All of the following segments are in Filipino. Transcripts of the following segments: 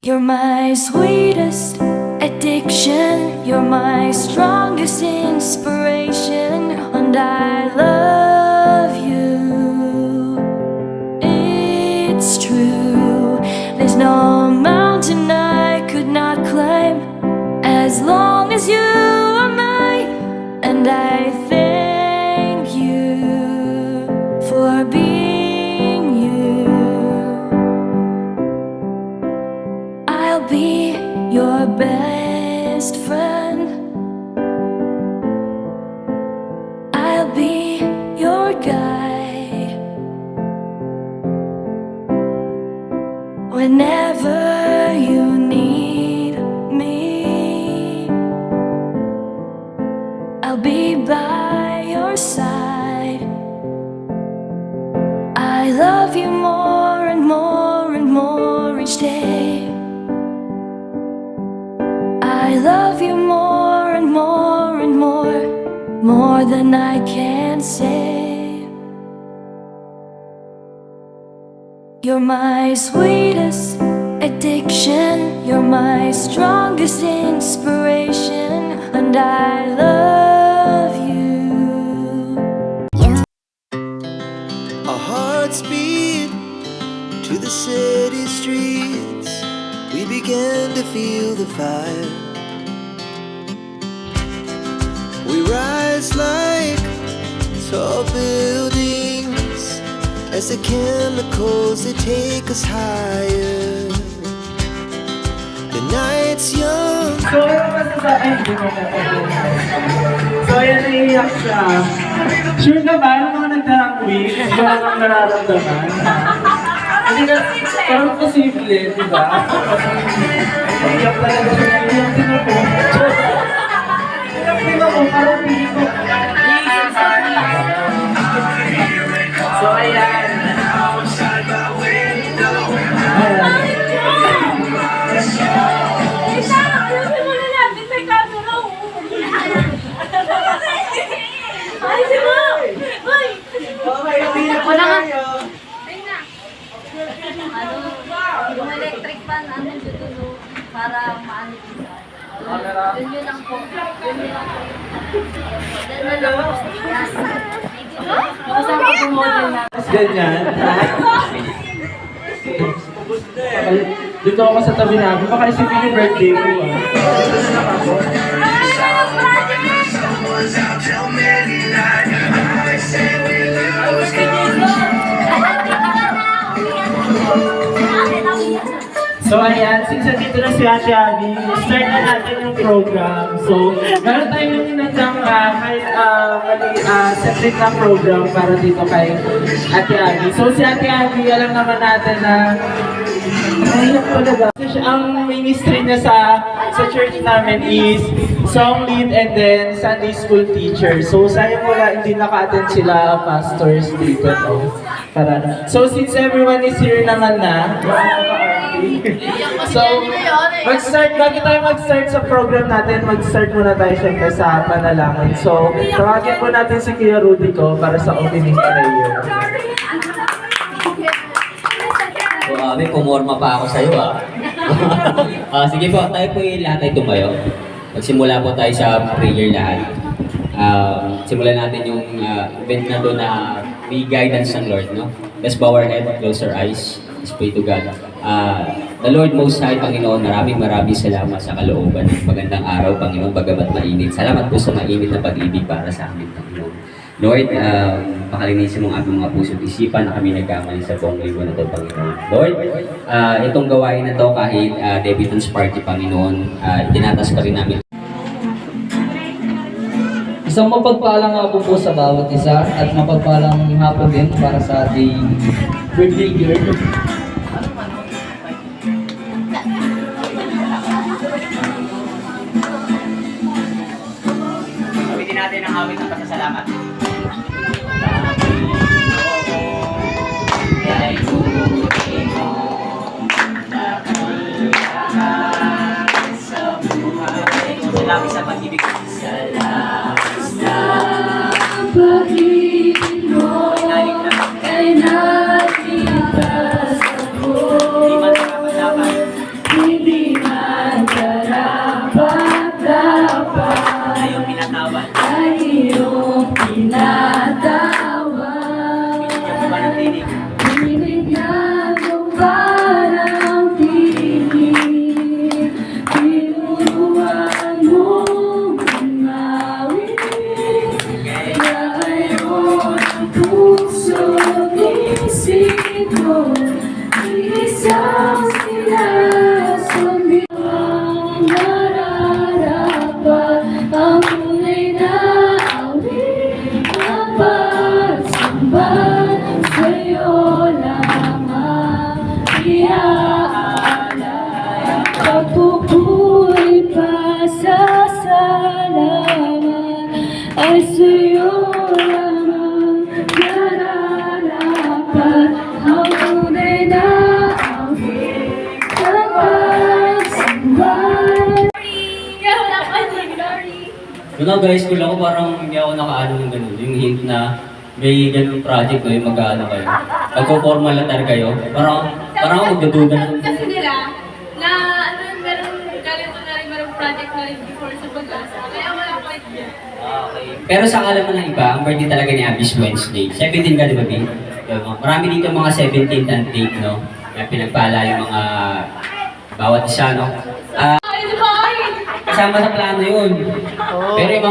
You're my sweetest addiction, you're my strongest inspiration, and I love you. It's true, there's no mountain I could not climb as long as you are mine, and I thank you for being you. I'll be your best friend, I'll be your guide whenever you need me. I'll be by your side. I love you more and more and more each day. I love you more and more and more than I can say. You're my sweetest addiction, you're my strongest inspiration, and I love you. Our hearts beat to the city streets. We began to feel the fire. We rise like tall buildings as the chemicals, they take us higher. The night's young. So, yung masasabi, so, yan naiiyak siya. Sure ka ba? Yung mga nagdarang week, yung mga nararamdaman? Hindi ka, parang posible, di ba? Naiiyak talaga siya. Naiiyak din ako. Naiiyak din ako, parang pili ko. So, ayan. Yung electric fan, ano dito para maano siya. Yun lang po. Yun lang po. Then na lang po. Basta mag-model na. Ganyan. Dito ako sa tabi namin. Baka isipin yung birthday ko. So ayan, since dito na si Ate Abby, start na natin yung program. So, meron tayong nandiyan kahit separate na program para dito kay Ate Abby. So si Ate Abby, alam naman natin na mahirap talaga. Ang ministry niya sa church namin is song lead and then Sunday school teacher. So sayang wala, hindi naka-attend sila pastors dito. No? So since everyone is here naman na, so, bago tayo mag-start sa program natin, mag-start muna tayo siyempre sa panalangin. So, tawagin po natin si Kuya Rudy ko para sa opening prayer. May pumorma pa ako sa'yo sige po, tayo po yung lahat ay tumayo. Magsimula po tayo sa prayer lahat. Simulan natin yung event na doon na may guidance ng Lord, no? Let's bow our head, close our eyes. Let's pray to God. The Lord Most High, Panginoon, maraming salamat sa kalooban. Magandang araw, Panginoon, bagamat mainit. Salamat po sa mainit na pag-ibig para sa amin, Panginoon. Lord, pakalinisin mong aming mga puso't isipan na kami nagkamali sa buong linggo na ito, Panginoon. Lord, itong gawain na ito kahit debutants party, Panginoon, tinatas pa rin namin. Isang mapagpalang hapon po sa bawat isa at mapagpalang hapon din para sa ating birthday girl. Awitin natin ang awit ng pasasalamat. Salamat sa pag-ibig. Salamat sa Pag-ibig mo ay nalitas ako. Di man nakapalaban. Isang sinasabi ang nararapat, ang tunay na awit na pagsamba sa'yo lamang iaalay. Pagpupuri pa sa salamat ay sa'yo lamang nararapat, ang tunay na awit na pagsamba. Yun guys, kung ako parang hindi ako nakaano ng ganun. Yung hint na may ganun project kayo, mag-ano kayo. Magpo-formal letter kayo. Parang ako magdududa na. Kasi nila, na ano, meron ganito na rin, meron project na rin before sa pag-asa. Kaya wala point yun. Okay. Pero sa alam mo ng iba, ang birthday talaga ni Abby's Wednesday. 17 ka, di ba, B? Marami dito mga 17th and date, no? Kaya pinagpala yung mga bawat isa, no? Kasama sa plano yun. Pero yung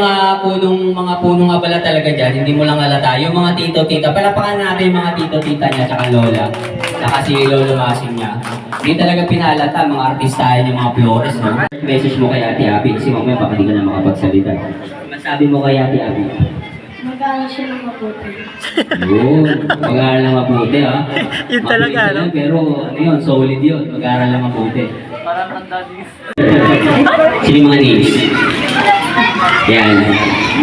mga punong abala talaga dyan, hindi mo lang halata. Yung mga tito-tita, palapakan natin yung mga tito-tita niya, tsaka lola. Tsaka si Lolo Masing niya. Hindi talaga pinalata, mga artistahin yung mga flores, no? Message mo kay Ate Abby, kasi mamaya baka di ka na makapagsalita. Masabi mo kay Ate Abby. Mag-aaral siya ng mabuti. Yun, mag-aaral lang mabuti, ha? Yun talaga, Mabilis no? lang, pero ano yun, solid yun, mag-aaral lang mabuti. Parang tanda Sino yung mga names? Yan.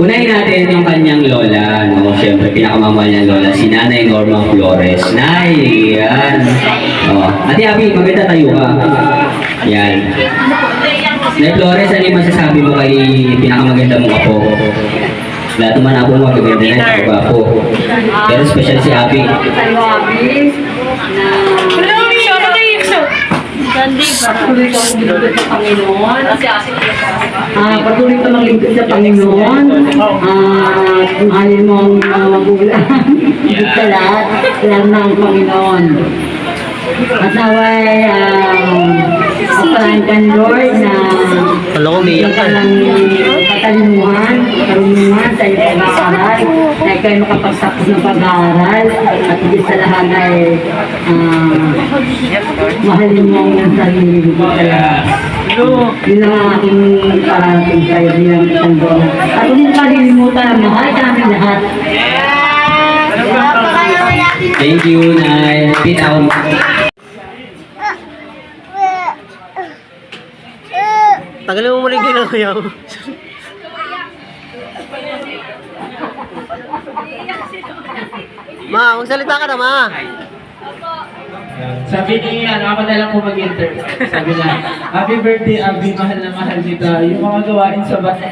Unahin natin yung kanyang lola, no? Siyempre, pinakamamahal niyang lola, si Nanay Norma Flores. Nay! Yan. Oh. Ate Abby, maganda tayo ka. Yan. Nay Flores, ano yung masasabi mo kay pinakamaganda mong apo? Lahat naman ako magaganda na yung apo. Pero special si Abby. Patuloy ka maglingkod sa Panginoon. Patuloy ka maglingkod sa Panginoon. Kung alin mo ang magulang, higit sa lahat, lang ng Panginoon. At naway, apahan ka, Lord, na bigyan ka ng katalinuhan, karunungan sa iyong pag-aaral, na ikaw ay makapagtapos ng pag-aaral, at higit sa lahat ay mahalin mo ang sarili mo talaga. Yun ang aking parating sa'yo bilang isang doon. At kung mo kalilimutan ang mahal ka namin lahat. Thank you, Nay. Pinaw. Tagalin mo muna yung ginagawa mo. Ma, magsalita ka na, Ma. Sabi ni, ako na lang po mag-interview. Sabi na, happy birthday, Abby, mahal na mahal kita. Yung mga gawain sa bahay.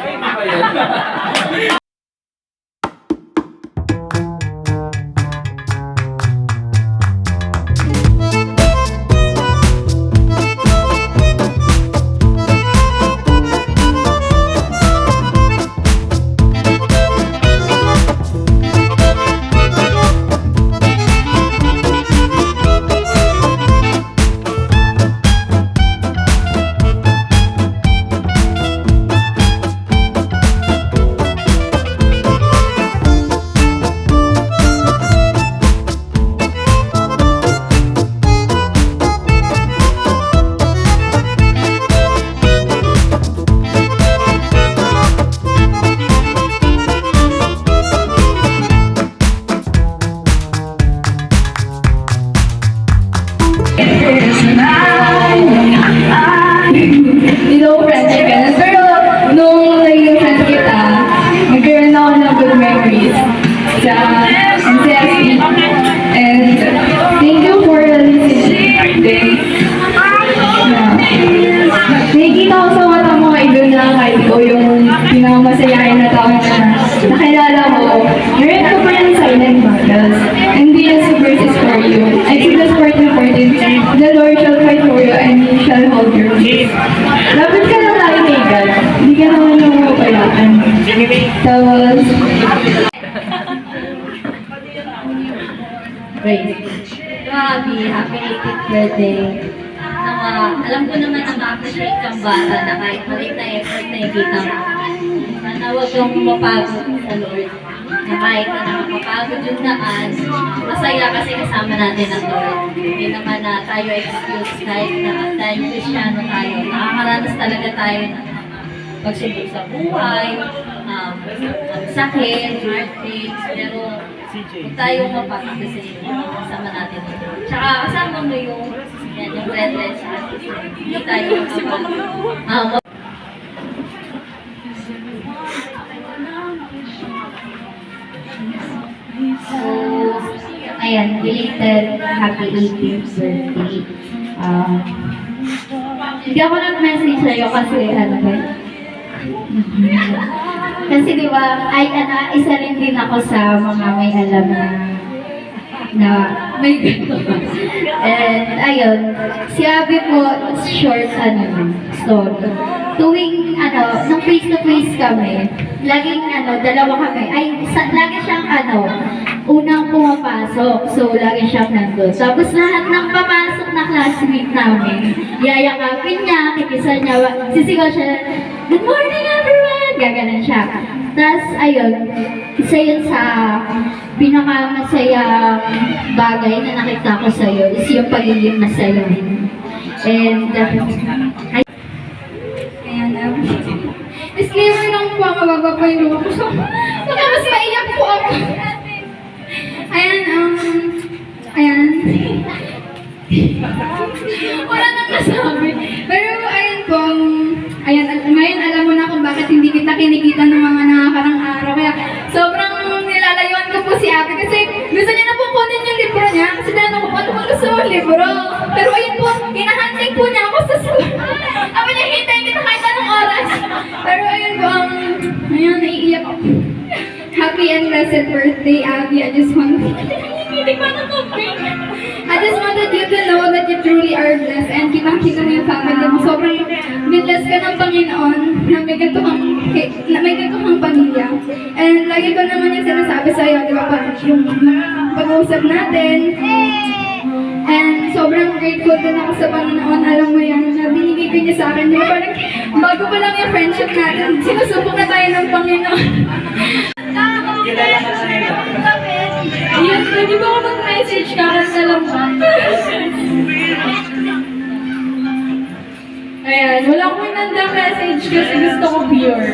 You know, friends ka. Pero nung naging friends kita, nagkaroon ako ng good memories sa CSP. And thank you for listening. Nakikita ko sa mata mo idol na kahit ikaw yung pinakamasayahin na tao na nakilala mo. Meron ka pa yung silent battles. And the super is for you. I think that's part important. The Lord shall fight for you and He shall hold your peace. Dapat ka lang lagi kay God. Hindi ka naman yung mapayakan. Tapos, Grabe, happy 18th birthday. Alam ko naman na ma-appreciate kang bata na kahit maliit na effort na ikita mo. Sana huwag kang mapagod sa Lord. Na kahit na nakakapagod yung daan, masaya kasi kasama natin ang Lord. Hindi naman na tayo excuse kahit na dahil Kristiyano tayo. Nakakaranas talaga tayo ng pagsubok sa buhay, sakit, heartaches, pero huwag tayo mapagod kasi kasama natin. Tsaka kasama mo yung brethren sa atin. Hindi tayo mapagod. So, ayan, belated happy 18th birthday. Hindi ako nag-message sa'yo kasi ano ba? Kasi di ba, isa rin din ako sa mga may alam na may gano'n. And ayun, si Abby po, short story. Tuwing nung face-to-face kami, laging dalawa kami, lagi siyang unang pumapasok. So, lagi siyang nandun. Tapos lahat ng papasok na classmate namin, yayakapin niya, kikisa niya, sisigaw siya, "Good morning everyone!" Gaganan siya. Tapos, ayun, isa yun sa pinakamasaya bagay na nakita ko sa'yo is yung pagiging masayahin. And, ayan, disclaimer lang po, mababa pa yung loob ko. So, baka mas maiyak po ako. Ayan, wala nang nasabi. Pero, ayun po, ngayon alam mo na kung bakit hindi kita kinikita ng mga nakakarang araw. Kaya, sobrang nilalayuan ko po si Ate kasi gusto niya na po kunin yung libro niya. Kasi tinanong ko, ano gusto mo libro? Pero ayun po, hinahandling po niya ako sa school. Sabi niya, hintayin kita kahit anong oras. Pero ayun po, ayun, naiiyak ako. Happy and blessed birthday, Abby. I just wanted you to know that you truly are blessed and kitang-kita mo yung family mo. Sobrang binless ka ng Panginoon na may ganito kang pamilya. And lagi ko naman yung sinasabi sa'yo, di ba, yung pag-uusap natin. And sobrang grateful din ako sa Panginoon. Alam mo yan, na binigay ko niya sa akin. Di ba, parang bago pa lang yung friendship natin, sinusubok na tayo ng Panginoon. Yun, pwede ba ako mag-message ka kasi alam mo? Ayan, wala akong inanda message kasi gusto ko pure.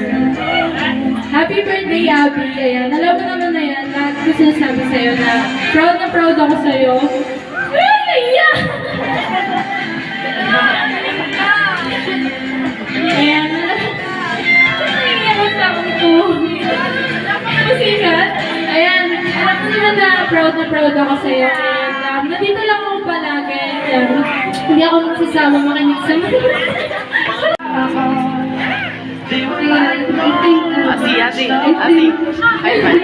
Happy birthday, Abby. Ayan, alam mo naman na yan. Lahat ko sinasabi sa'yo na proud ako sa'yo. Naiyak! Ayan, naiyak ang takong ko. Masikat? Ayan, alam mo naman na proud ako sa'yo. And nandito lang ako palagi. Hindi ako magsasama makinig sa mga. Ate. High five.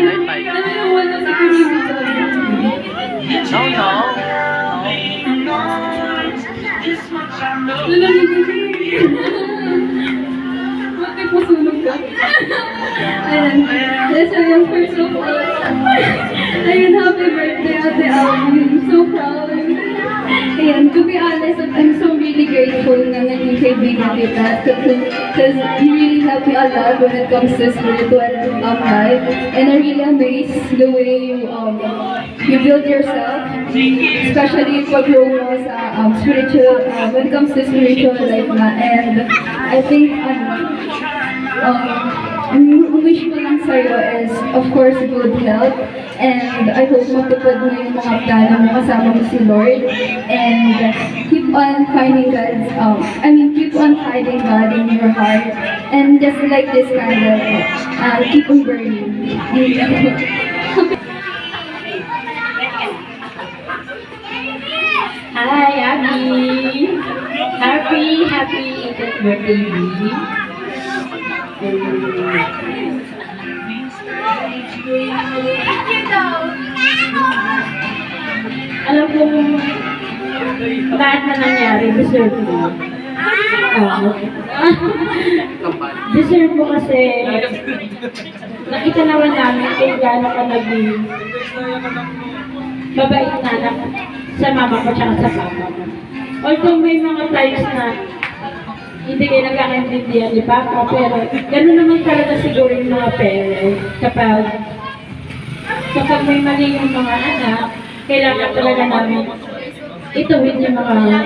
Wala sa community. No. Bakit masunog ka? Ayan. That's yung first of all. Ayun, happy birthday, Ate Abby. I'm so proud. Ayan, to be honest, I'm so really grateful na naging kaibigan kita because you really help me a lot when it comes to spiritual life. And I really amazed the way you build yourself, especially pag-grow mo sa spiritual, when it comes to spiritual life na. And I think, wish ko lang sa'yo is, of course, good health. And I hope matupad mo yung mga plano mo kasama mo si Lord. And keep on finding keep on finding God in your heart. And just like this kind of, keep on burning. Hi, Abby! Happy birthday, baby! Alam ko lahat na nangyari, deserve mo. Deserve mo kasi nakita naman namin kung gaano ka naging mabait na anak sa mama ko tsaka sa papa ko. Although may mga times na hindi kayo nagkakaintindihan ni Papa, pero gano'n naman talaga siguro yung mga parents kapag kapag may mali yung mga anak, kailangan talaga namin ituwid yung mga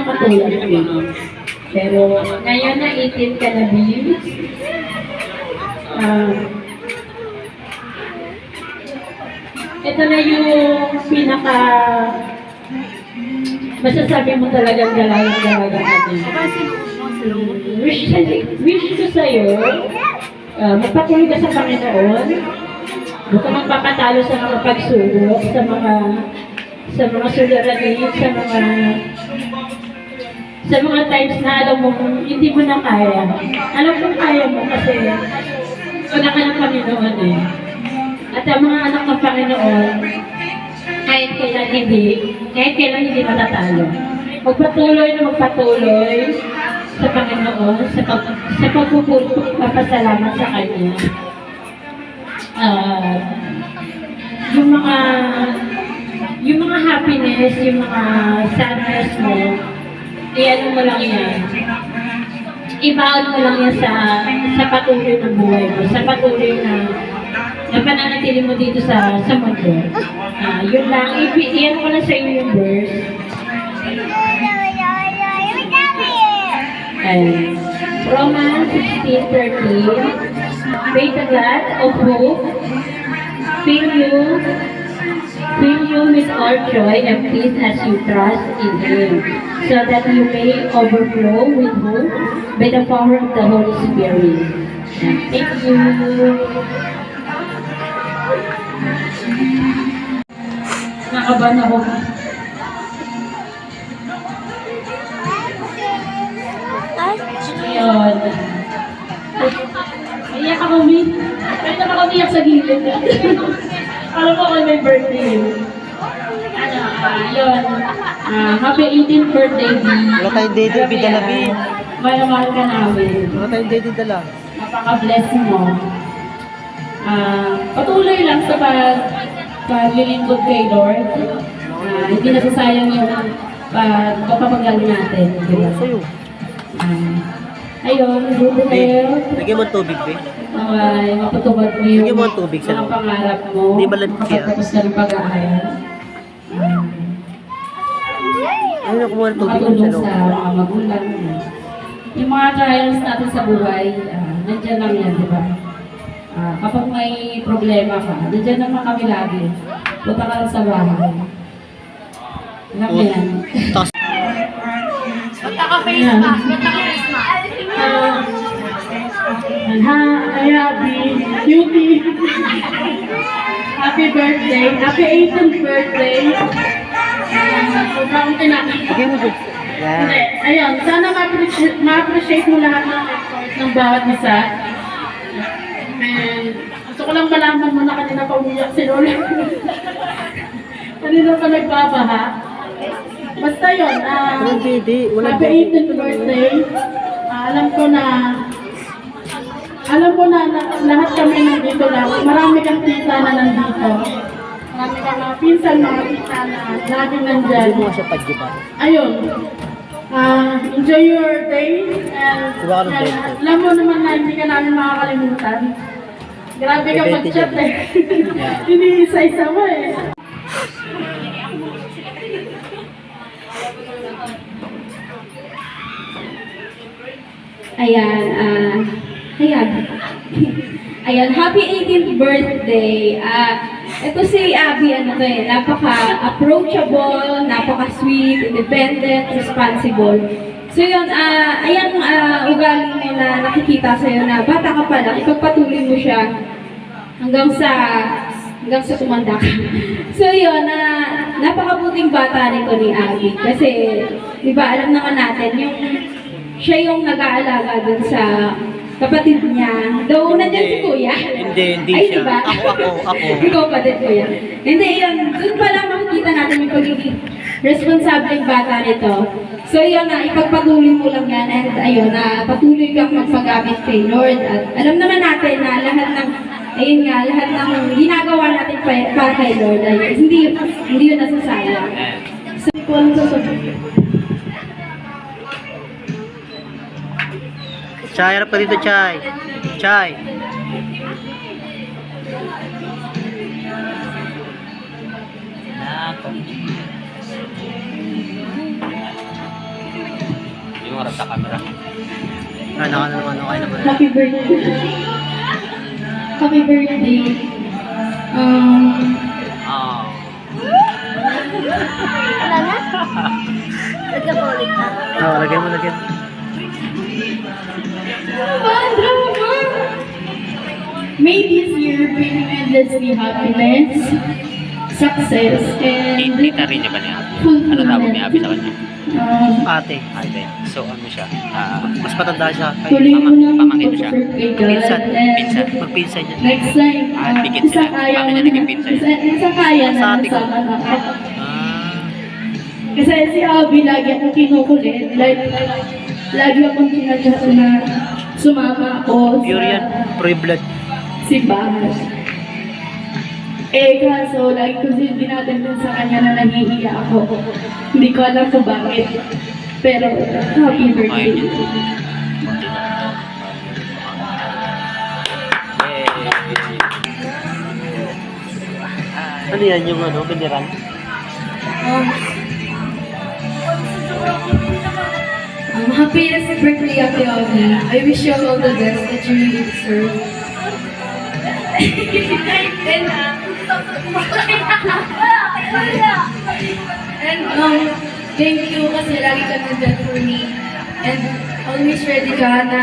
katulad ko. Pero ngayon na 18 ka na, Bill. Ito na yung pinaka masasabi mo talagang galagang-galaga natin. Wish ko sa'yo, magpatuloy ka sa Panginoon, huwag ka magpapatalo sa mga pagsubok, sa mga suliranin, sa mga times na alam mo hindi mo na kaya. Alam mo kaya mo kasi anak ka ng Panginoon eh. At ang mga anak ng Panginoon, kahit kailan hindi matatalo. Magpatuloy sa Panginoon, sa pagpapasalamat sa Kanya. Yung mga happiness, yung mga sadness mo, iyan mo lang yan. Ibaon mo lang yan sa patuloy ng buhay mo, sa patuloy na pananatili mo dito sa mundo. Yun lang, iyan ko lang sa iyo yung verse. Romans 16:13. Pray the God of hope, fill you with all joy and peace as you trust in Him, so that you may overflow with hope by the power of the Holy Spirit. Thank you. Nakaban ako. Ayun. Iyak ako, Min. Kahit naman ako iyak sa gilid. Alam ko ako may birthday. Ayun. Happy 18th birthday, B. Wala tayong day-day, bidala, B. Mahal ka namin. Wala tayong day-day dala. Napaka-bless mo. Patuloy lang sa paglilingkod kay Lord. Hindi nasasayang yung pagpapagal natin. Diba? Sa'yo. Ayun, buto kayo. Lagyan mo ang tubig, be. Okay, mapatubad mo yung Lagyan mo ang tubig sa mga loob. pangarap mo. Hindi malamig siya. Makapagtapos ka ng pag-aaral. Ayun, kumuha ng tubig sa Makatulong loob. sa mga magulang mo. Yung mga trials natin sa buhay, nandiyan lang yan, di ba? Kapag may problema ka, nandiyan naman kami lagi. Punta ka lang sa bahay. Alam mo yan. Magkaka-face mask. Magkaka-face mask. Hi, Abby. Cutie. Happy birthday. Happy 18th birthday. Sobrang kinakita. Lagyan mo dyan. Hindi. Yan. Ayun, sana ma-appreciate mo lahat ng effort ng bawat isa. And gusto ko lang malaman mo na kanina pa umiyak si Lola. Kanina pa nagbabaha. Basta yun, Walang day-day. Walang happy day-day. 18th birthday. Alam ko na lahat kami nandito lang. Marami kang tita na nandito. Marami kang mga pinsan, mga tita na laging nandyan. Hindi mo siya pagdiba. Ayun. Enjoy your day. And Diba ka ng birthday? alam mo naman na hindi ka namin makakalimutan. Grabe ka Birthday mag-chat dyan. eh. Hindi isa-isa mo eh. Ayan, happy 18th birthday. Ito si Abby, napaka-approachable, napaka-sweet, independent, responsible. So yun, ayan ugali mo na nakikita sa'yo na bata ka pa lang, ipagpatuloy mo siya hanggang sa tumanda ka. So yun, napakabuting bata nito ni Abby. Kasi, di ba, alam naman natin, siya yung nag-aalaga dun sa kapatid niya. Though, nandiyan si Kuya. Hindi Ay, siya. diba? Ako. Ikaw pa din, Kuya. Hindi, yun. Doon pa lang makikita natin yung pagiging responsableng bata nito. So, yun na, ipagpatuloy mo lang yan. And, ayun, patuloy kang magpagamit kay Lord. At alam naman natin na lahat ng ginagawa natin para kay Lord, ay hindi yun nasasayang. So, walang sasabihin. Chay, harap ka dito, Chay. Chay. Yung harap sa camera. Ano naman, okay naman. Happy birthday. Happy birthday. Oh. Lagyan mo. May this year bring endlessly happiness, success, and Tita rin niya ba niya? fulfillment. Ano tawag ni Abby sa kanya? Ate. Ate. So ano siya? Mas matanda siya. Tuloy mo lang pamangkin siya. mag-serve kay God. Pinsan. Pinsan. Magpinsan niya. Next time, dikit isa sila. kaya Paano na, niya naging pinsan? isa kaya na Sa ate ko. nasama na ako. Ah. Kasi si Abby, lagi akong kinukulit. Like, lagi akong tinatsa na sumama ako Pure yan. Pure blood. simbahan. Eh, kaso, lagi ko dinadagdag sa kanya na nahihiya ako. Hindi ko alam kung bakit. Pero, happy birthday. Ano yan yung biniran? Happiest birthday, Ate Abby. I wish you all the best that you really deserve. And thank you kasi lagi ka nandyan for me. And always ready ka na.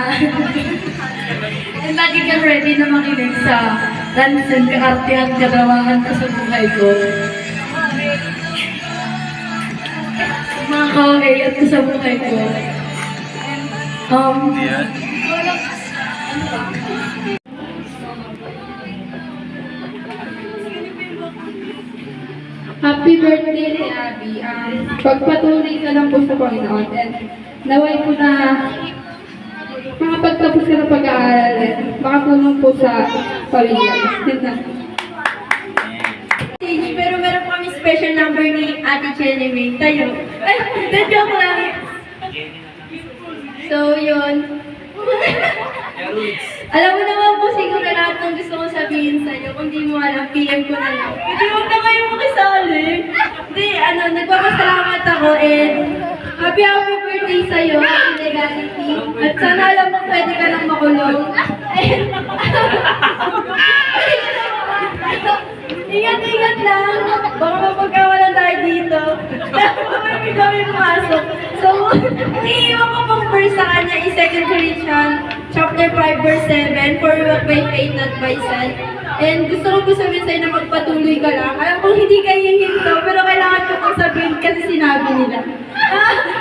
And lagi ka ready na makinig sa talents and kaartehan kagawahan ko sa buhay ko. Mga ka-okay ko sa buhay ko. Happy birthday, Abby. Pagpatuloy ka lang po sa Panginoon. And naway po na makapagtapos ka ng pag-aaral and makatulong po sa pamilya. Pero meron po kami special number ni Ate Jenny May. Tayo. Ay, joke lang. So, yun. Alam mo naman po siguro lahat ng gusto kong sabihin sa'yo. Kung di mo alam, PM ko na lang. Hindi mo na kayo makisali. Hindi, nagpapasalamat ako and happy birthday sa'yo, Legality. At sana alam mo pwede ka nang makulong. Ingat lang. Baka mapagkawalan tayo dito. Hindi kami pumasok. So, iiwan ko pong verse sa kanya is 2 Corinthians chapter 5 verse 7, for we walk by faith, not by sight. And gusto ko po sabihin sa'yo na magpatuloy ka lang. Alam kong hindi kayo hinto, pero kailangan ko pong sabihin kasi sinabi nila.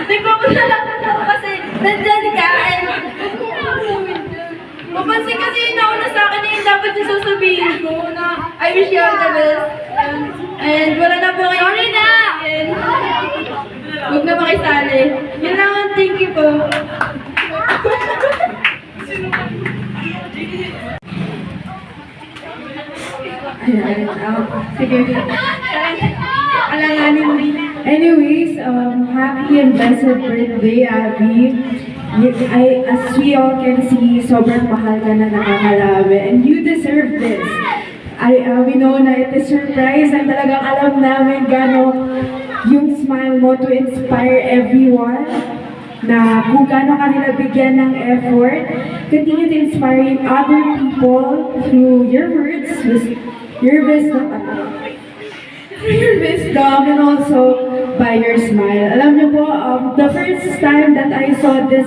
Nagpapasalamat ako kasi nandyan ka and mapansin kasi yung nauna sa akin na yung dapat yung sasabihin ko na I wish you all the best. And wala na po kayo. Sorry na! Huwag na makisali. Yun lang, thank you po. Sige. Alanganin mo. Anyways, happy and blessed birthday, Abby. As we all can see, sobrang mahal ka na nakakarami, and you deserve this. We know na it is surprise, and talagang alam namin gano yung smile mo to inspire everyone, na kung gano'n ka nila bigyan ng effort. Continue to inspire other people through your words, your wisdom, and also by your smile. Alam niyo po, the first time that I saw this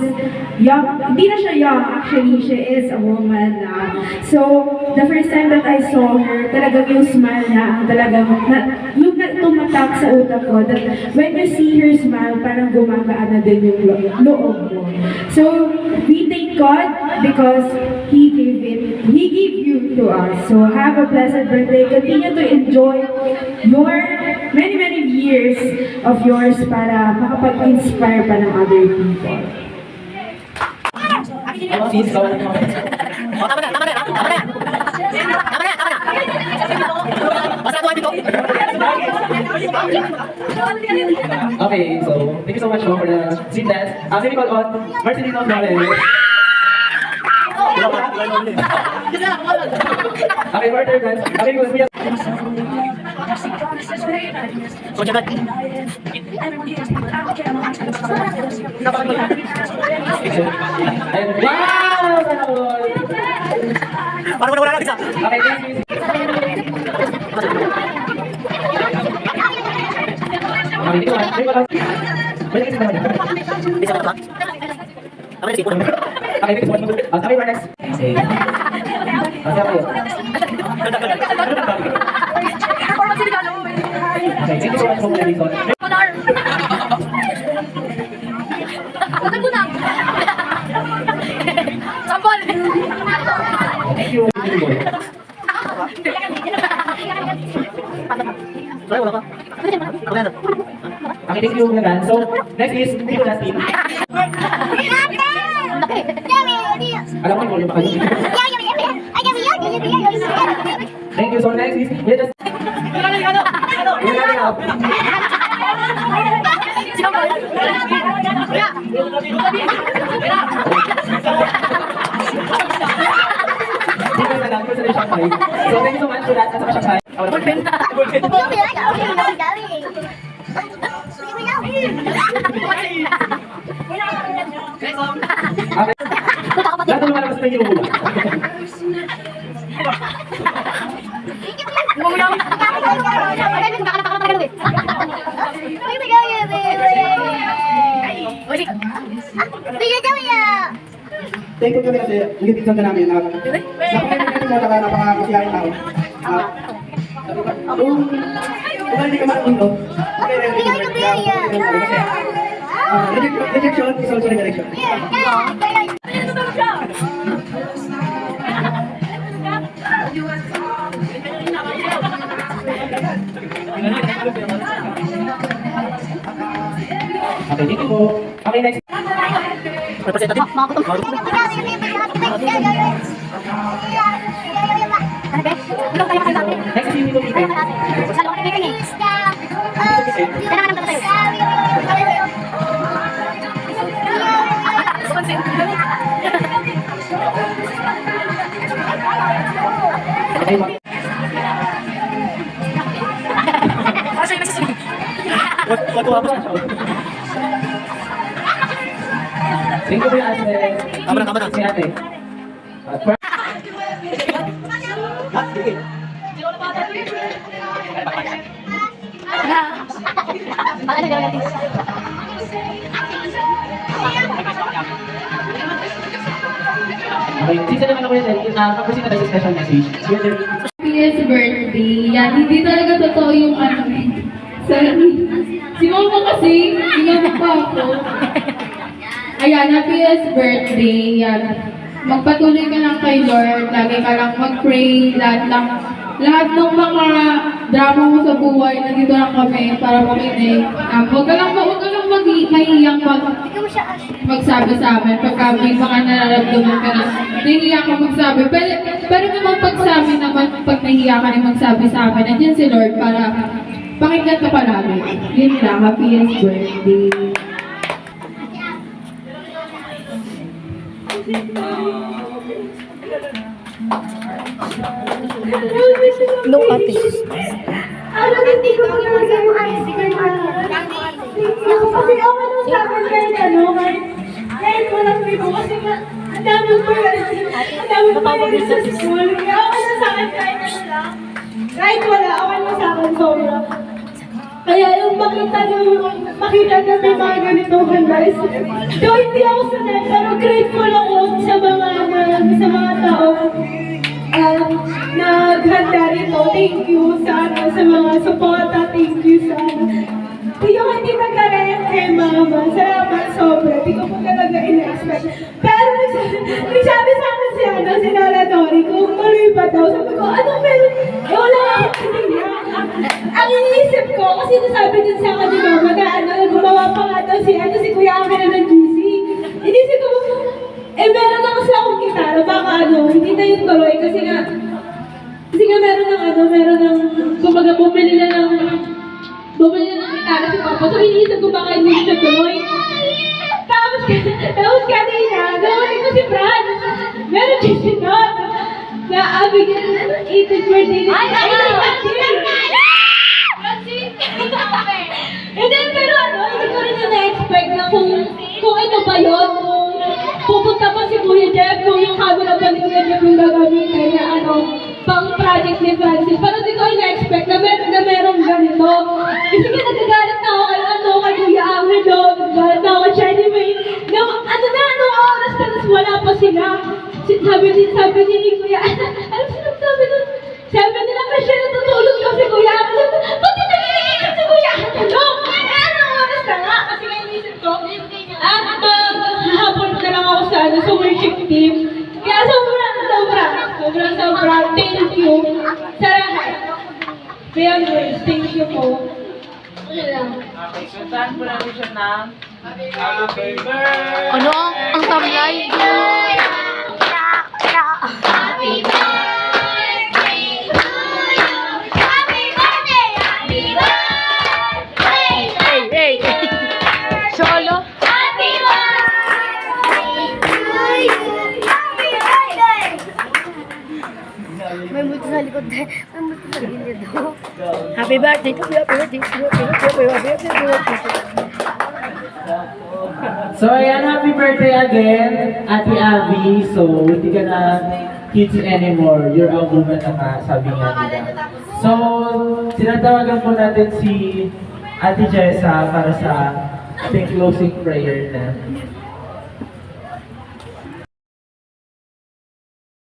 young, hindi na siya young, actually, she is a woman now. So, the first time that I saw her, talagang yung smile niya, talagang, yung tumatak sa utak ko, that when you see her smile, parang gumagaan na din yung loob mo. So, we thank God because He gave you to us. So, have a blessed birthday. Continue to enjoy your many years of yours para makapag-inspire pa ng other people. Okay, so thank you so much for the sweet dance. Let me call on Marcelino Flores. Okay, birthday dance. Okay, Wow! Sana all! Parang wala lang isa. Okay, thank you. Okay, dito ba? Dito ba? Balik ka naman. Isa na ba? Ako na sige. Okay, next one. Okay, next. Okay. Okay, ako. Okay, thank you so much for the reason. Thank you. Wala wala pa. Wala na. Okay, thank you, Gagan. So, next is Tito Justin. Alam mo yung pa. Thank you. So, next is Tito Justin. So, thank you so much for that. At saka okay. Lahat ng malabas na hinumula. Thank you kami kasi nilitigsan ka namin. Napakailan mo na napakakasiyahin tao. Kung hindi ka makakundo, rejection is also rejection. Okay, thank you po. Okay, next. Next is Tito Pipe. Thank you, ate. Tama na. Si ate. Okay, sisa naman ako yun. Pag-usin na tayo sa special message. Happiest birthday. Yan, hindi talaga totoo yung ano eh. Si mama kasi, ginamit pa ako. Ayan, happiest birthday. Yan. Magpatuloy ka lang kay Lord. Lagi ka lang mag-pray. Lahat ng mga drama mo sa buhay, nandito lang kami para makinig. Huwag ka lang mahihiyang magsabi sa amin pagka may mga nararamdaman ka na nahihiya ka magsabi. Pero naman pagsabi naman, pag nahihiya ka na magsabi sa amin, nandiyan si Lord para pakinggan ka pa namin. Yun lang, happiest birthday. No, ate. Hindi ko naman sa mga kasi ako nung sa akin kahit walang may ko kasi nga ang dami ko sa school. Kaya ako na sa akin kahit ano lang. Kahit wala, ako na sa akin sobra. Kaya yung makita na may mga ganitong guys. So hindi ako sanay, pero grateful ako sa mga tao naghanda rito. Thank you sa mga suporta. Thank you sa yung hindi nagkaroon kay mama. Salamat sobra. Hindi ko po talaga ina-expect. Pero nagsabi sa akin si Nala Dory kung tuloy pa daw. Sabi ko, anong meron? Wala akong iniyak. Ang iniisip ko, kasi nasabi din sa akin ni mama na gumawa pa nga daw si Kuya Akin na ng GC. Inisip ko, meron na kasi akong gitara. Baka hindi na yung tuloy kasi nga meron ng, kumbaga bumili na ng gitara si Papa. So iniisip ko baka hindi siya tuloy. Tapos kanina, gawin ko si Brad. Meron siya si Don. Na abigyan ng 80th birthday. Ay, Hindi, pero hindi ko rin na-expect na kung ito ba yun, kung pupunta pa si Kuya Jeff, kung yung camera pa ni Kuya Jeff yung gagamitin na pang project ni Francis. Pero di ko ina-expect na merong ganito. Kasi nagagalit na ako kay Kuya Angelo, nagagalit na ako kay Shiny May. Anong oras na, tapos wala pa sila. Sabi ni Kuya, ano sinasabi nun? Sabi nila kasi siya natutulog kasi Kuya Angelo. Ba't di nagigigil si Kuya Angelo? Anong oras na nga? Kasi nga inisip ko, hahapon na lang ako sa worship team. Kaya sobrang thank you sa lahat. Beyond words, thank you po. Okay, kantahan po natin siya ng Happy Birthday! Ano ang tamlay? Happy birthday to you. Happy birthday, happy birthday. Hey! Solo? Happy birthday to you. Happy birthday. May multo sa likod. May multo sa gilid. Happy birthday to you. Happy birthday. So ayan, happy birthday again, Ate Abby. So hindi ka na kids anymore. You're a woman na ka, sabi nga nila. So tinatawagan po natin si Ate Jessa para sa ating closing prayer na.